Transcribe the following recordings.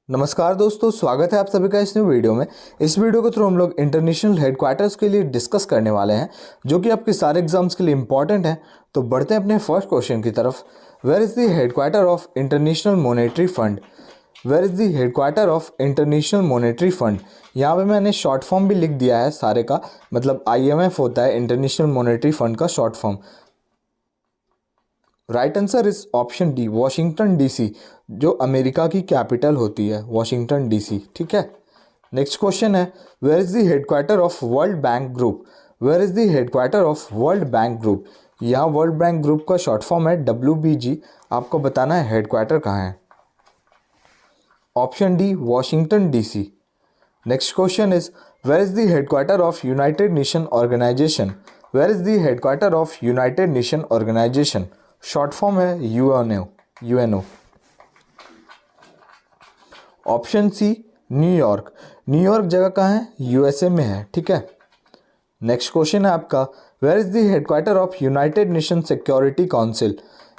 नमस्कार दोस्तों, स्वागत है आप सभी का इस न्यू वीडियो में। इस वीडियो के थ्रू हम लोग इंटरनेशनल हेडक्वार्टर्स के लिए डिस्कस करने वाले हैं, जो कि आपके सारे एग्जाम्स के लिए इंपॉर्टेंट है। तो बढ़ते हैं अपने फर्स्ट क्वेश्चन की तरफ। Where is the headquarter of International Monetary Fund? Where is the headquarter of International Monetary Fund? यहाँ पे मैंने शॉर्ट फॉर्म भी लिख दिया है सारे का, मतलब IMF होता है इंटरनेशनल मॉनेटरी फंड का short form. Right answer is option D, Washington DC, जो अमेरिका की कैपिटल होती है, वॉशिंगटन DC। ठीक है। नेक्स्ट क्वेश्चन है, where is the headquarter of World Bank Group? Where is the headquarter of World Bank Group? यहाँ World Bank Group का short form है WBG। आपको बताना है हेडक्वार्टर कहाँ है। Option D, Washington DC। Next question is, where is the headquarter of United nation organisation? Where is the headquarter of United nation organisation? Short form है UNO। Option C, New York. New York जगह कहाँ है? USA में है। ठीक है। Next question है आपका, where is the headquarter of United Nation Security Council?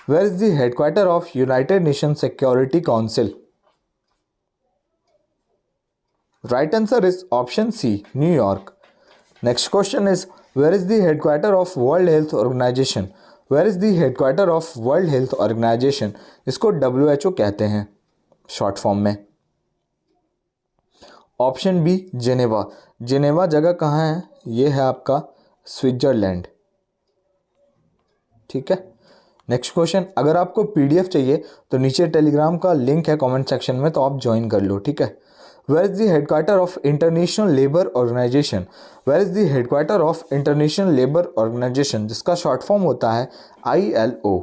Where is the headquarter of United Nation Security Council? Right answer is option C, New York. Next question is, where is the headquarter of World Health Organization? Where is the headquarter of World Health Organization? इसको WHO कहते हैं short form में। Option B, Geneva. Geneva जगह कहाँ है? ये है आपका स्विट्जरलैंड। ठीक है। नेक्स्ट क्वेश्चन, अगर आपको PDF चाहिए तो नीचे टेलीग्राम का लिंक है कमेंट सेक्शन में, तो आप ज्वाइन कर लो। ठीक है। Where is the headquarter of International Labour Organization? Where is the headquarter of International Labour Organization, जिसका शॉर्ट फॉर्म होता है ILO।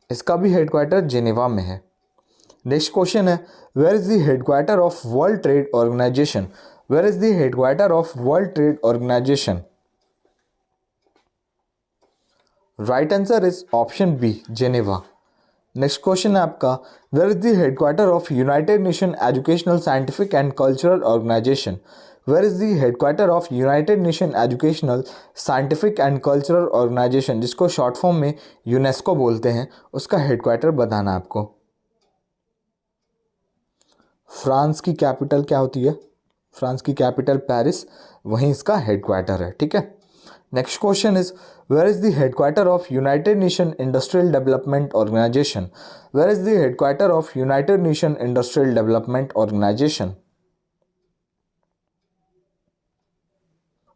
इसका भी हेडक्वार्टर जेनेवा में है। नेक्स्ट क्वेश्चन है, where is the headquarter of World Trade Organization? Where is the headquarter of World Trade Organization? Right answer is option B, Geneva. Next question है आपका, where is the headquarter of United Nation Educational Scientific and Cultural Organization? Where is the headquarter of United Nation Educational Scientific and Cultural Organization, जिसको short form में UNESCO बोलते हैं, उसका headquarter बताना आपको। France की कैपिटल क्या होती है? फ्रांस की कैपिटल पेरिस, वहीं इसका हेडक्वार्टर है। ठीक है। Next question is, where is the headquarter of United Nation Industrial Development Organization? Where is the headquarter of United Nation Industrial Development Organization?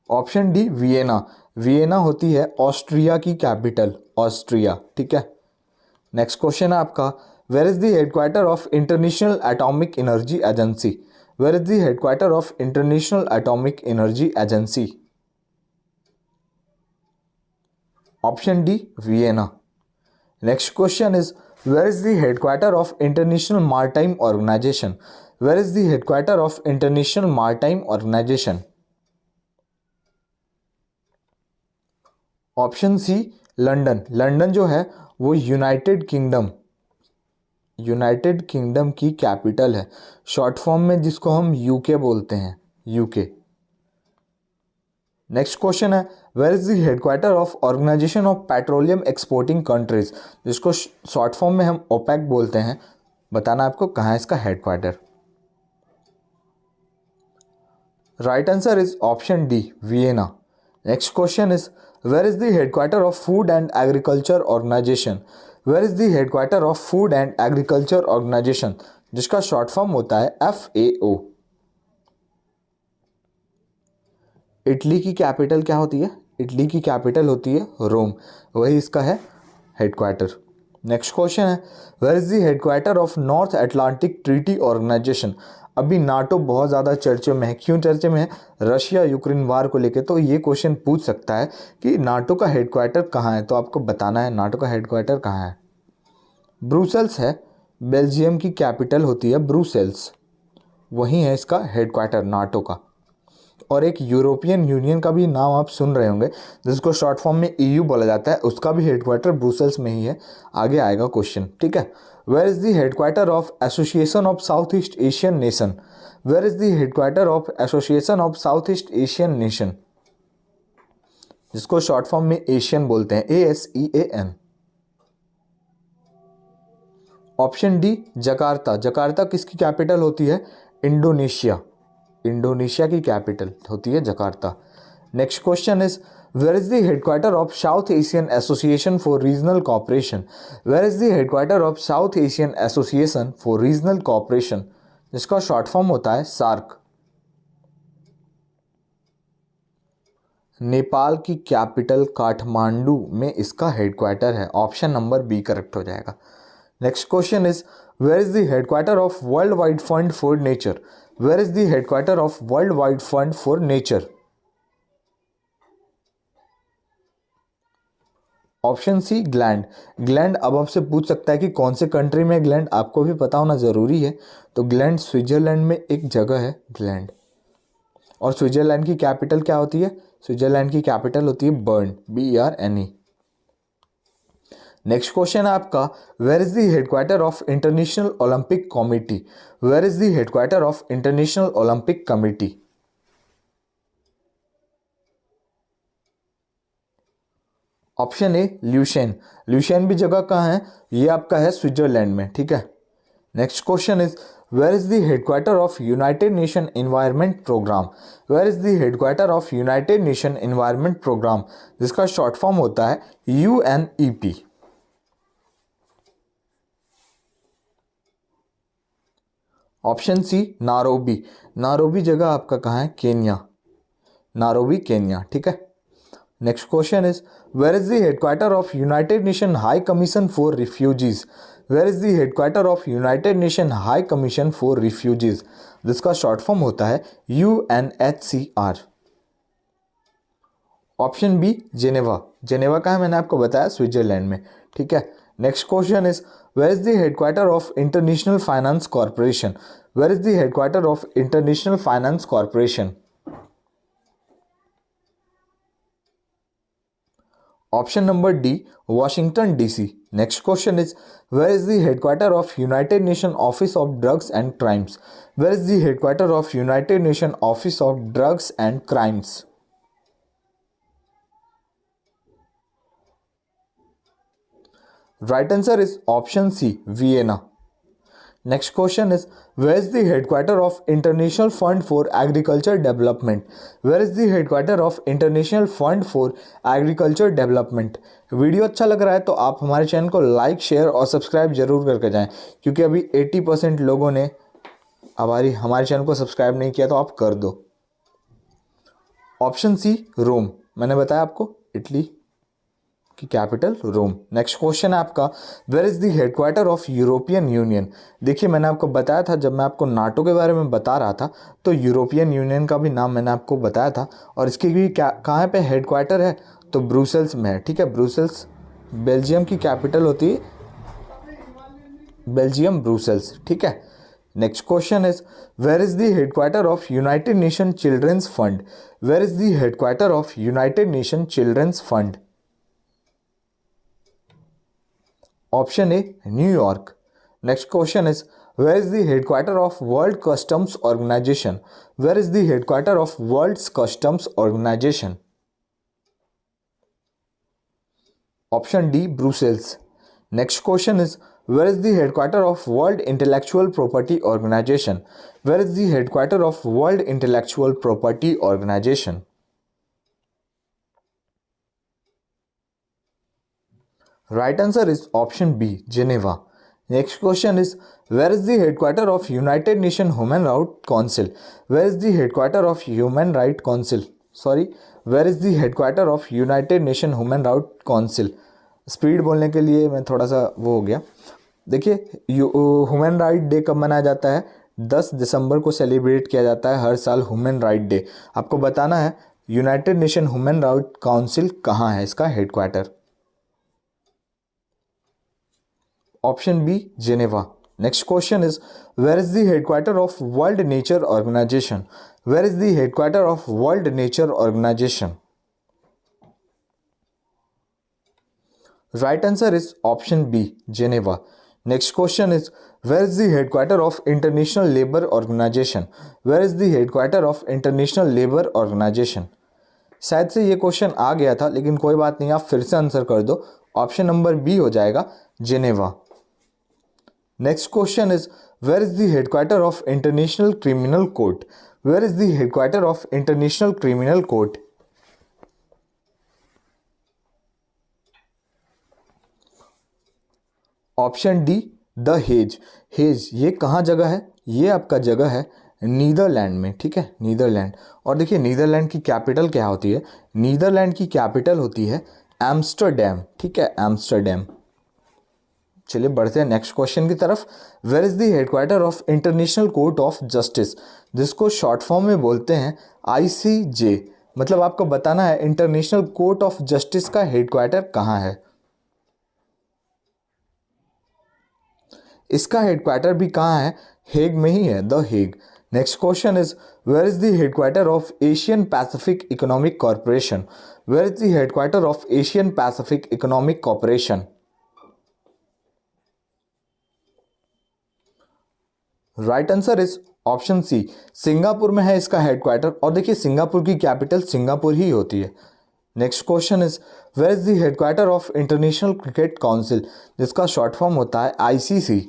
Option D, Vienna. Vienna होती है Austria की capital, Austria. ठीक है। Next question है आपका, where is the headquarter of International Atomic Energy Agency? Where is the headquarter of International Atomic Energy Agency? Option D, Vienna. Next question is, where is the headquarter of International Maritime Organization? Where is the headquarter of International Maritime Organization? Option C, London. London जो है वो United Kingdom की capital है, short form में जिसको हम UK बोलते हैं, UK। नेक्स्ट क्वेश्चन है, where is the headquarter of Organization of Petroleum Exporting Countries, जिसको शॉर्ट फॉर्म में हम OPEC बोलते हैं, बताना आपको कहाँ है इसका headquarter. Right answer is option D, Vienna. Next question is, where is the headquarter of Food and Agriculture Organization? Where is the headquarter of Food and Agriculture Organization, जिसका शॉर्ट फॉर्म होता है FAO। इटली की capital क्या होती है? Italy की capital होती है रोम, वही इसका है हेडक्वार्टर। नेक्स्ट क्वेश्चन है, where is the headquarter of North Atlantic Treaty Organization? अभी नाटो बहुत ज़्यादा चर्चे में है। क्यों चर्चे में है? रशिया यूक्रेन वार को लेकर, तो ये क्वेश्चन पूछ सकता है कि नाटो का हेडक्वार्टर कहाँ है, तो आपको बताना है नाटो का हेडक्वार्टर कहाँ है। ब्रुसेल्स है, बेल्जियम की कैपिटल होती है ब्रुसेल्स, वहीं है इसका हेडक्वार्टर नाटो का। और एक यूरोपियन यूनियन का भी नाम आप सुन रहे होंगे, जिसको शॉर्ट फॉर्म में EU बोला जाता है, उसका भी हेडक्वार्टर ब्रुसेल्स में ही है। आगे आएगा क्वेश्चन। ठीक है। Where is the headquarter of Association of South East Asian Nation? Where is the headquarter of Association of South East Asian Nation, जिसको शॉर्ट फॉर्म में एशियन बोलते हैं, ASEAN। Option D Jakarta. Jakarta किसकी capital होती है? Indonesia. Indonesia की capital होती है Jakarta. Next question is where is the headquarter of South Asian Association for Regional Cooperation? Where is the headquarter of South Asian Association for Regional cooperation, जिसका short form होता है SAARC. Nepal की capital Kathmandu में इसका headquarter है। Option number B correct हो जाएगा। Next question is where is the headquarter of World Wide Fund for Nature? Where is the headquarter of World Wide Fund for Nature? Option C Gland. Gland अब आपसे पूछ सकता है कि कौन से कंट्री में ग्लैंड, आपको भी पता होना जरूरी है। तो ग्लैंड स्विट्जरलैंड में एक जगह है ग्लैंड। और स्विट्जरलैंड की कैपिटल क्या होती है? स्विट्जरलैंड की कैपिटल होती है बर्न, BERNE। नेक्स्ट क्वेश्चन है आपका where is the headquarter of International Olympic Committee? Where is the headquarter of International Olympic Committee? Option A Lausanne. Lausanne भी जगह कहाँ है? ये आपका है स्विट्जरलैंड में, ठीक है। Next question is where is the headquarter of United Nation Environment Programme? Where is the headquarter of United Nation Environment Programme, जिसका शॉर्ट फॉर्म होता है UNEP। Option C नारोबी। नारोबी जगह आपका कहाँ है? केन्या। नारोबी केन्या, ठीक है। Next question is where is the headquarter of United Nation High Commission for Refugees? Where is the headquarter of United Nation High Commission for Refugees, जिसका short form होता है UNHCR। Option B Geneva. Geneva का है, मैंने आपको बताया Switzerland में, ठीक है। Next question is where is the headquarter of International Finance Corporation? Where is the headquarter of International Finance Corporation? Option number D Washington DC। Next question is where is the headquarter of United Nation Office of Drugs and Crimes? Where is the headquarter of United Nation Office of Drugs and Crimes? Right answer is option C Vienna. Next question is where is the headquarter of International Fund for Agriculture Development? Where is the headquarter of International Fund for Agriculture Development? Video अच्छा लग रहा है तो आप हमारे channel को like, share और subscribe जरूर करके जाएं, क्योंकि अभी 80% लोगों ने हमारे चैनल को सब्सक्राइब नहीं किया, तो आप कर दो। ऑप्शन सी रोम, मैंने बताया आपको इटली की कैपिटल रोम। नेक्स्ट क्वेश्चन है आपका where is the headquarter of European Union? देखिए मैंने आपको बताया था, जब मैं आपको नाटो के बारे में बता रहा था तो यूरोपियन यूनियन का भी नाम मैंने आपको बताया था, और इसकी भी कहाँ पे हेडक्वार्टर है? तो ब्रुसेल्स में है, ठीक है। ब्रुसेल्स बेल्जियम की कैपिटल होती है, बेल्जियम ब्रुसेल्स, ठीक है। Next question is where is the headquarter of United Nation Children's Fund? Where is the headquarter of United Nation Children's Fund? Option A New York. Next question is where is the headquarter of World Customs Organization? Where is the headquarter of World Customs Organization? Option D Brussels. Next question is where is the headquarter of World Intellectual Property Organization? Where is the headquarter of World Intellectual Property organisation? Right answer is option B, Geneva. Next question is where is the headquarter of United Nations Human Rights Council? Where is the headquarter of Human Rights Council? Where is the headquarter of United Nations Human Rights Council? Speed बोलने के लिए मैं थोड़ा सा वो हो गया। देखिए ह्यूमन राइट डे कब मनाया जाता है? 10 दिसंबर को सेलिब्रेट किया जाता है हर साल ह्यूमन राइट डे। आपको बताना है United Nation Human Right Council कहाँ है, इसका headquarter. Option B Geneva. Next question is where is the headquarter of World Nature Organization? Where is the headquarter of World Nature Organization? Right answer is option B Geneva. Next question is where is the headquarter of International Labour Organization? Where is the headquarter of International Labour Organization? शायद से ये question आ गया था, लेकिन कोई बात नहीं, आप फिर से आंसर कर दो। ऑप्शन नंबर बी हो जाएगा Geneva. Next question is where is the headquarter of International Criminal Court? Where is the headquarter of International Criminal Court? Option D the Hague. Hague ये कहाँ जगह है? ये आपका जगह है नीदरलैंड में, ठीक है, नीदरलैंड। और देखिए नीदरलैंड की कैपिटल क्या होती है? नीदरलैंड की कैपिटल होती है एम्स्टरडैम, ठीक है, एम्स्टरडैम। चलिए बढ़ते हैं नेक्स्ट क्वेश्चन की तरफ। Where is the headquarter of International Court of Justice, जिसको शॉर्ट फॉर्म में बोलते हैं ICJ। मतलब आपको बताना है इंटरनेशनल कोर्ट ऑफ जस्टिस का हेडक्वार्टर कहाँ है। इसका हेडक्वार्टर भी कहाँ है? हेग में ही है, the Hague. Next question is where is the headquarter of Asian Pacific Economic Corporation? Where is the headquarter of Asian Pacific Economic Corporation? Right answer is option C, Singapore में है इसका headquarter. और देखिए Singapore की capital Singapore ही होती है। Next question is where is the headquarter of International Cricket Council, जिसका शॉर्ट फॉर्म होता है ICC।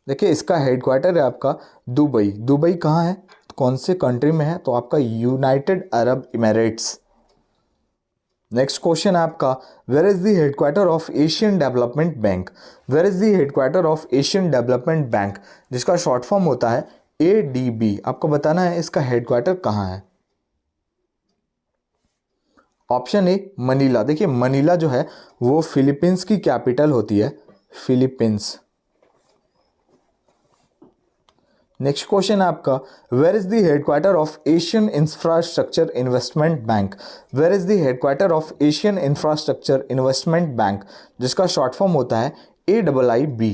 देखिए इसका हेडक्वार्टर है आपका दुबई। दुबई कहाँ है, कौन से कंट्री में है? तो आपका United Arab Emirates. Next question है आपका where is the headquarter of Asian Development Bank? Where is the headquarter of Asian Development Bank, जिसका शॉर्ट फॉर्म होता है ADB। आपको बताना है इसका हेडक्वार्टर कहाँ है। Option A Manila. देखिए मनीला जो है वो फिलीपींस की कैपिटल होती है, फिलीपींस। नेक्स्ट क्वेश्चन है आपका where is the headquarter of Asian Infrastructure Investment Bank? Where is the headquarter of Asian Infrastructure Investment Bank, जिसका शॉर्ट फॉर्म होता है AIIB।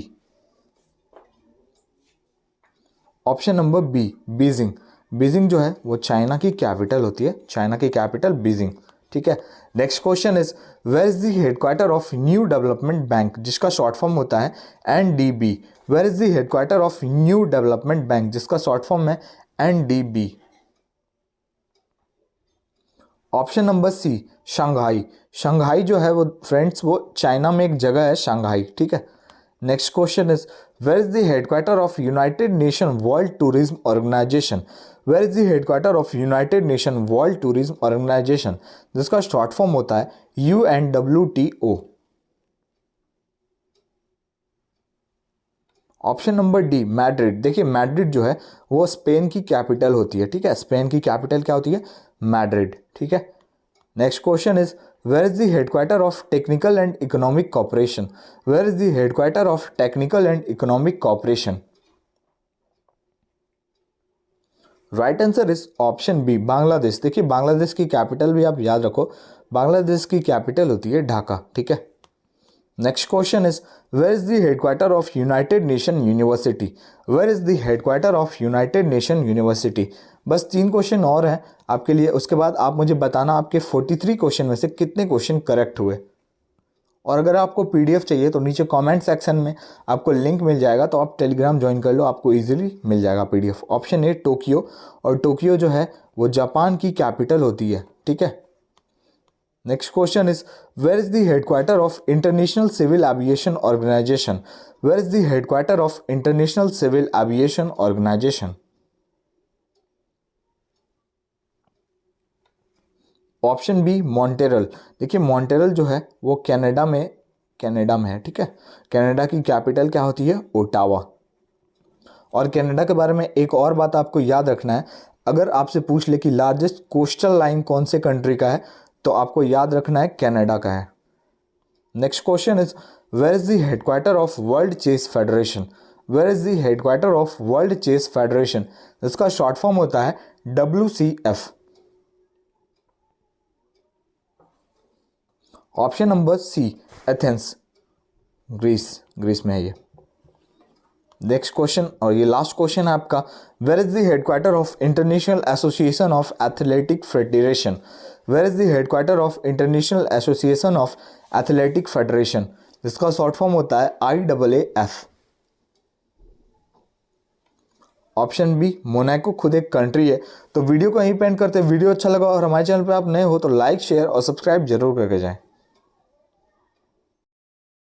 Option number B Beijing. Beijing जो है वो चाइना की कैपिटल होती है, चाइना की कैपिटल बीजिंग, ठीक है। Next question is where is the headquarter of New Development Bank, जिसका शॉर्ट फॉर्म होता है NDB। Where is the headquarter of New Development Bank, जिसका शॉर्ट फॉर्म है NDB। Option number C Shanghai. Shanghai जो है वो फ्रेंड्स वो China में एक जगह है शंघाई, ठीक है। Next question is where is the headquarter of United Nation World Tourism Organization? Where is the headquarter of United Nation World Tourism Organization, जिसका शॉर्ट फॉर्म होता है UNWTO। Option number D Madrid. देखिए Madrid जो है वो Spain की capital होती है, ठीक है, स्पेन की कैपिटल क्या होती है? मैड्रिड, ठीक है। Next question is where is the headquarter of Technical and Economic Corporation? Where is the headquarter of Technical and Economic Corporation? Right answer is option B Bangladesh. देखिए बांग्लादेश की कैपिटल भी आप याद रखो, बांग्लादेश की कैपिटल होती है ढाका, ठीक है। Next question is where is the headquarter of United Nation University? Where is the headquarter of United Nation University? बस 3 क्वेश्चन और हैं आपके लिए, उसके बाद आप मुझे बताना आपके 43 क्वेश्चन में से कितने क्वेश्चन करेक्ट हुए। और अगर आपको PDF चाहिए तो नीचे कमेंट सेक्शन में आपको लिंक मिल जाएगा, तो आप टेलीग्राम ज्वाइन कर लो, आपको इजीली मिल जाएगा PDF। ऑप्शन ए टोक्यो, और टोक्यो जो है वो जापान की कैपिटल होती है, ठीक है। Next question is where is the headquarter of International Civil Aviation Organization? Where is the headquarter of International Civil Aviation Organization? Option B Montreal. देखिए मॉन्टेरल जो है वो कनाडा में है, ठीक है। कनाडा की कैपिटल क्या होती है? ओटावा। और कनाडा के बारे में एक और बात आपको याद रखना है, अगर आपसे पूछ ले कि लार्जेस्ट कोस्टल लाइन कौन से कंट्री का है, तो आपको याद रखना है कनाडा का है। Next question is where is the headquarter of World Chess Federation? Where is the headquarter of World Chess Federation? इसका शॉर्ट फॉर्म होता है WCF। Option number C Athens, Greece में है ये। नेक्स्ट क्वेश्चन और ये लास्ट क्वेश्चन है आपका where is the headquarter of International Association of Athletic Federation? Where is the headquarter of International Association of Athletic Federation? जिसका शॉर्ट फॉर्म होता है IAAF। ऑप्शन बी मोनाको खुद एक कंट्री है। तो वीडियो को यहीं पे एंड करते हैं। वीडियो अच्छा लगा और हमारे चैनल पे आप नए हो तो लाइक शेयर और सब्सक्राइब जरूर करके जाएं।